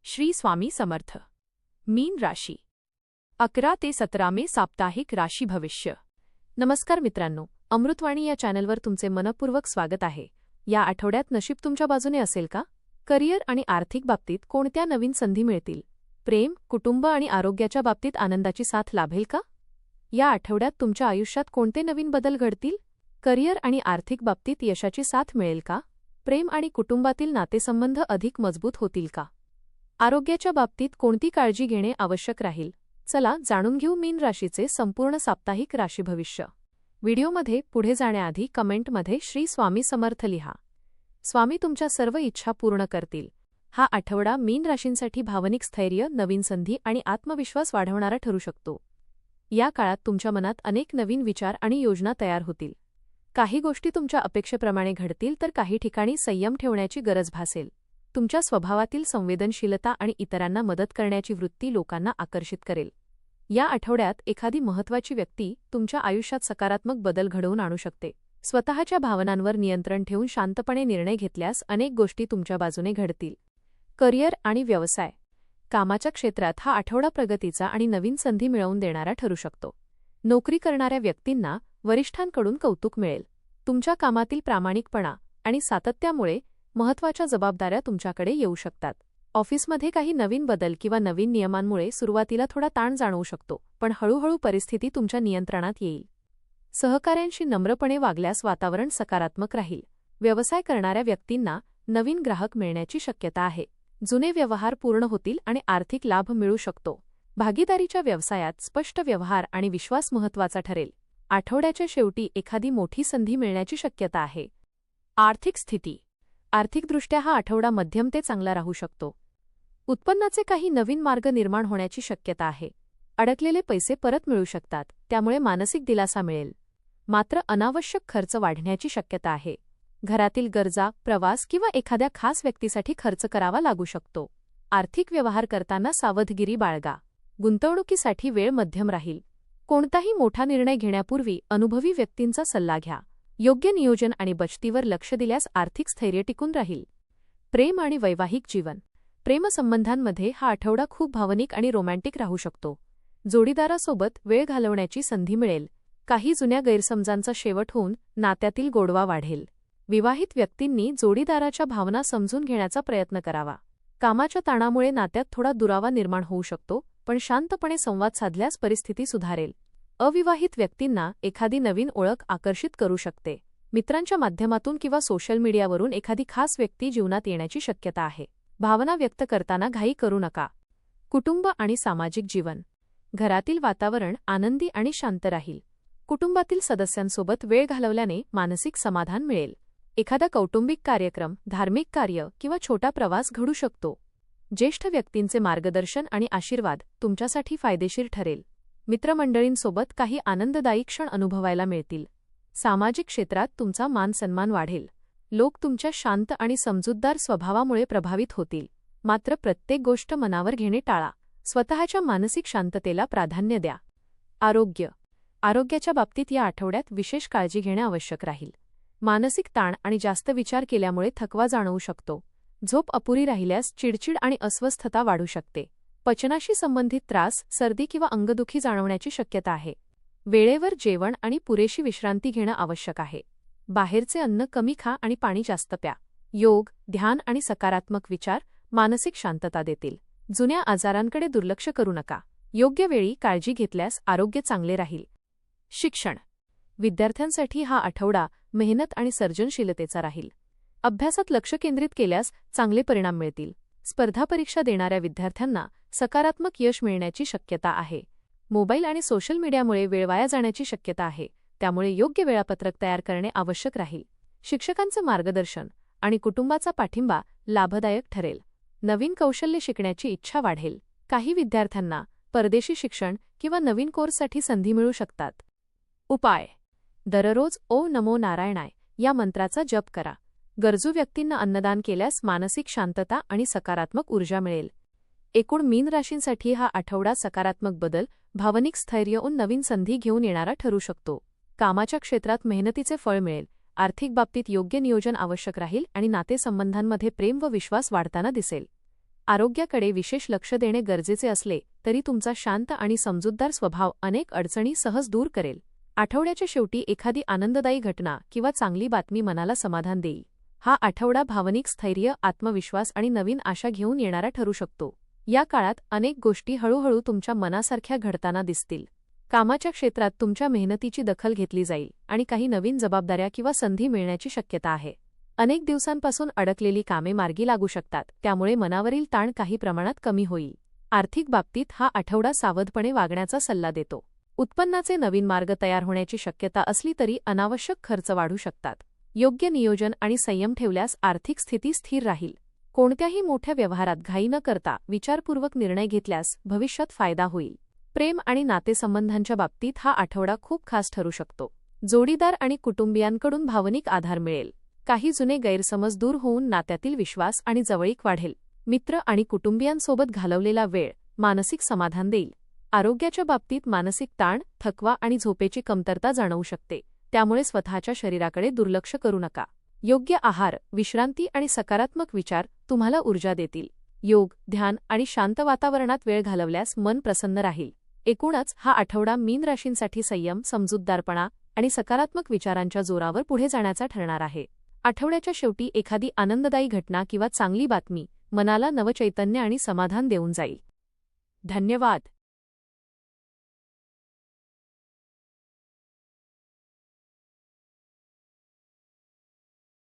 श्री स्वामी समर्थ. मीन राशी 11 ते 17 मे साप्ताहिक राशी भविष्य. नमस्कार मित्रांनो, अमृतवाणी या चॅनलवर तुमचे मनपूर्वक स्वागत आहे. या आठवड्यात नशीब तुमच्या बाजूने असेल का? करिअर आणि आर्थिक बाबतीत कोणत्या नवीन संधी मिळतील? प्रेम, कुटुंब आणि आरोग्याच्या बाबतीत आनंदाची साथ लाभेल का? या आठवड्यात तुमच्या आयुष्यात कोणते नवीन बदल घडतील? करिअर आणि आर्थिक बाबतीत यशाची साथ मिळेल का? प्रेम आणि कुटुंबातील नातेसंबंध अधिक मजबूत होतील का? आरोग्याच्या बाबतीत कोणती काळजी घेणे आवश्यक राहील? चला जाणून घेऊ मीन राशीचे संपूर्ण साप्ताहिक राशी भविष्य. व्हिडिओमध्ये पुढे जाण्याआधी कमेंटमध्ये श्री स्वामी समर्थ लिहा. स्वामी तुमच्या सर्व इच्छा पूर्ण करतील. हा आठवडा मीन राशींसाठी भावनिक स्थैर्य, नवीन संधी आणि आत्मविश्वास वाढवणारा ठरू शकतो. या काळात तुमच्या मनात अनेक नवीन विचार आणि योजना तयार होतील. काही गोष्टी तुमच्या अपेक्षेप्रमाणे घडतील तर काही ठिकाणी संयम ठेवण्याची गरज भासेल. तुमच्या स्वभावातील संवेदनशीलता आणि इतरांना मदत करण्याची वृत्ती लोकांना आकर्षित करेल. या आठवड्यात एखादी महत्त्वाची व्यक्ती तुमच्या आयुष्यात सकारात्मक बदल घडवून आणू शकते. स्वतःच्या भावनांवर नियंत्रण ठेवून शांतपणे निर्णय घेतल्यास अनेक गोष्टी तुमच्या बाजूने घडतील. करिअर आणि व्यवसाय. कामाच्या क्षेत्रात हा आठवडा प्रगतीचा आणि नवीन संधी मिळवून देणारा ठरू शकतो. नोकरी करणाऱ्या व्यक्तींना वरिष्ठांकडून कौतुक मिळेल. तुमच्या कामातील प्रामाणिकपणा आणि सातत्यामुळे महत्त्वाच्या जबाबदाऱ्या तुमच्याकडे येऊ शकतात. ऑफिसमध्ये काही नवीन बदल किंवा नवीन नियमांमुळे सुरुवातीला थोडा ताण जाणवू शकतो, पण हळूहळू परिस्थिती तुमच्या नियंत्रणात येईल. सहकाऱ्यांशी नम्रपणे वागल्यास वातावरण सकारात्मक राहील. व्यवसाय करणाऱ्या व्यक्तींना नवीन ग्राहक मिळण्याची शक्यता आहे. जुने व्यवहार पूर्ण होतील आणि आर्थिक लाभ मिळू शकतो. भागीदारीच्या व्यवसायात स्पष्ट व्यवहार आणि विश्वास महत्त्वाचा ठरेल. आठवड्याच्या शेवटी एखादी मोठी संधी मिळण्याची शक्यता आहे. आर्थिक स्थिती. आर्थिकदृष्ट्या हा आठवडा मध्यम ते चांगला राहू शकतो. उत्पन्नाचे काही नवीन मार्ग निर्माण होण्याची शक्यता आहे. अडकलेले पैसे परत मिळू शकतात, त्यामुळे मानसिक दिलासा मिळेल. मात्र अनावश्यक खर्च वाढण्याची शक्यता आहे. घरातील गरजा, प्रवास किंवा एखाद्या खास व्यक्तीसाठी खर्च करावा लागू शकतो. आर्थिक व्यवहार करताना सावधगिरी बाळगा. गुंतवणुकीसाठी वेळ मध्यम राहील. कोणताही मोठा निर्णय घेण्यापूर्वी अनुभवी व्यक्तींचा सल्ला घ्या. योग्य नियोजन आणि बचतीवर लक्ष दिल्यास आर्थिक स्थैर्य टिकून राहील. प्रेम आणि वैवाहिक जीवन. प्रेमसंबंधांमध्ये हा आठवडा खूप भावनिक आणि रोमॅन्टिक राहू शकतो. जोडीदारासोबत वेळ घालवण्याची संधी मिळेल. काही जुन्या गैरसमजांचा शेवट होऊन नात्यातील गोडवा वाढेल. विवाहित व्यक्तींनी जोडीदाराच्या भावना समजून घेण्याचा प्रयत्न करावा. कामाच्या ताणामुळे नात्यात थोडा दुरावा निर्माण होऊ शकतो, पण शांतपणे संवाद साधल्यास परिस्थिती सुधारेल. अविवाहित व्यक्तींना एखादी नवीन ओळख आकर्षित करू शकते. मित्रांच्या माध्यमातून किंवा सोशल मीडियावरून एखादी खास व्यक्ती जीवनात येण्याची शक्यता आहे. भावना व्यक्त करताना घाई करू नका. कुटुंब आणि सामाजिक जीवन. घरातील वातावरण आनंदी आणि शांत राहील. कुटुंबातील सदस्यांसोबत वेळ घालवल्याने मानसिक समाधान मिळेल. एखादा कौटुंबिक कार्यक्रम, धार्मिक कार्य किंवा छोटा प्रवास घडू शकतो. ज्येष्ठ व्यक्तींचे मार्गदर्शन आणि आशीर्वाद तुमच्यासाठी फायदेशीर ठरेल. मित्रमंडळींसोबत काही आनंददायी क्षण अनुभवायला मिळतील. सामाजिक क्षेत्रात तुमचा मानसन्मान वाढेल. लोक तुमच्या शांत आणि समजूतदार स्वभावामुळे प्रभावित होतील. मात्र प्रत्येक गोष्ट मनावर घेणे टाळा. स्वतःच्या मानसिक शांततेला प्राधान्य द्या. आरोग्य. आरोग्याच्या बाबतीत या आठवड्यात विशेष काळजी घेणे आवश्यक राहील. मानसिक ताण आणि जास्त विचार केल्यामुळे थकवा जाणवू शकतो. झोप अपुरी राहिल्यास चिडचिड आणि अस्वस्थता वाढू शकते. पचनाशी संबंधित त्रास, सर्दी किंवा अंगदुखी जाणवण्याची शक्यता आहे. वेळेवर जेवण आणि पुरेशी विश्रांती घेणं आवश्यक आहे. बाहेरचे अन्न कमी खा आणि पाणी जास्त प्या. योग, ध्यान आणि सकारात्मक विचार मानसिक शांतता देतील. जुन्या आजारांकडे दुर्लक्ष करू नका. योग्य वेळी काळजी घेतल्यास आरोग्य चांगले राहील. शिक्षण. विद्यार्थ्यांसाठी हा आठवडा मेहनत आणि सर्जनशीलतेचा राहील. अभ्यासात लक्ष केंद्रित केल्यास चांगले परिणाम मिळतील. स्पर्धा परीक्षा देणाऱ्या विद्यार्थ्यांना सकारात्मक यश मिळण्याची शक्यता आहे. मोबाईल आणि सोशल मीडियामुळे वेळ वाया जाण्याची शक्यता आहे, त्यामुळे योग्य वेळापत्रक तयार करणे आवश्यक राहील. शिक्षकांचे मार्गदर्शन आणि कुटुंबाचा पाठिंबा लाभदायक ठरेल. नवीन कौशल्य शिकण्याची इच्छा वाढेल. काही विद्यार्थ्यांना परदेशी शिक्षण किंवा नवीन कोर्ससाठी संधी मिळू शकतात. उपाय. दररोज ओम नमो नारायणाय या मंत्राचा जप करा. गरजू व्यक्तींना अन्नदान केल्यास मानसिक शांतता आणि सकारात्मक ऊर्जा मिळेल. एकूण मीन राशींसाठी हा आठवडा सकारात्मक बदल, भावनिक स्थैर्य आणि नवीन संधी घेऊन येणारा ठरू शकतो. कामाच्या क्षेत्रात मेहनतीचे फळ मिळेल. आर्थिक बाबतीत योग्य नियोजन आवश्यक राहील आणि नातेसंबंधांमध्ये प्रेम व विश्वास वाढताना दिसेल. आरोग्याकडे विशेष लक्ष देणे गरजेचे असले तरी तुमचा शांत आणि समजूतदार स्वभाव अनेक अडचणी सहज दूर करेल. आठवड्याच्या शेवटी एखादी आनंददायी घटना किंवा चांगली बातमी मनाला समाधान देईल. हा आठवडा भावनिक स्थैर्य, आत्मविश्वास आणि नवीन आशा घेऊन येणारा ठरू शकतो. या काळात अनेक गोष्टी हळूहळू तुमच्या मनासारख्या घडताना दिसतील. कामाच्या क्षेत्रात तुमच्या मेहनतीची दखल घेतली जाईल आणि काही नवीन जबाबदाऱ्या किंवा संधी मिळण्याची शक्यता आहे. अनेक दिवसांपासून अडकलेली कामे मार्गी लागू शकतात, त्यामुळे मनावरील ताण काही प्रमाणात कमी होईल. आर्थिक बाबतीत हा आठवडा सावधपणे वागण्याचा सल्ला देतो. उत्पन्नाचे नवीन मार्ग तयार होण्याची शक्यता असली तरी अनावश्यक खर्च वाढू शकतात. योग्य नियोजन आणि संयम ठेवल्यास आर्थिक स्थिती स्थिर राहील. कोणत्याही मोठ्या व्यवहारात घाई न करता विचारपूर्वक निर्णय घेतल्यास भविष्यात फायदा होईल. प्रेम आणि नातेसंबंधांच्या बाबतीत हा आठवडा खूप खास ठरू शकतो. जोडीदार आणि कुटुंबियांकडून भावनिक आधार मिळेल. काही जुने गैरसमज दूर होऊन नात्यातील विश्वास आणि जवळीक वाढेल. मित्र आणि कुटुंबियांसोबत घालवलेला वेळ मानसिक समाधान देईल. आरोग्याच्या बाबतीत मानसिक ताण, थकवा आणि झोपेची कमतरता जाणवू शकते, त्यामुळे स्वतःच्या शरीराकडे दुर्लक्ष करू नका. योग्य आहार, विश्रांती आणि सकारात्मक विचार तुम्हाला ऊर्जा देतील. योग, ध्यान आणि शांत वातावरणात वेळ घालवल्यास मन प्रसन्न राहील. एकूणच हा आठवडा मीन राशींसाठी संयम, समजूतदारपणा आणि सकारात्मक विचारांच्या जोरावर पुढे जाण्याचा ठरणार आहे. आठवड्याच्या शेवटी एखादी आनंददायी घटना किंवा चांगली बातमी मनाला नवचैतन्य आणि समाधान देऊन जाईल. धन्यवाद.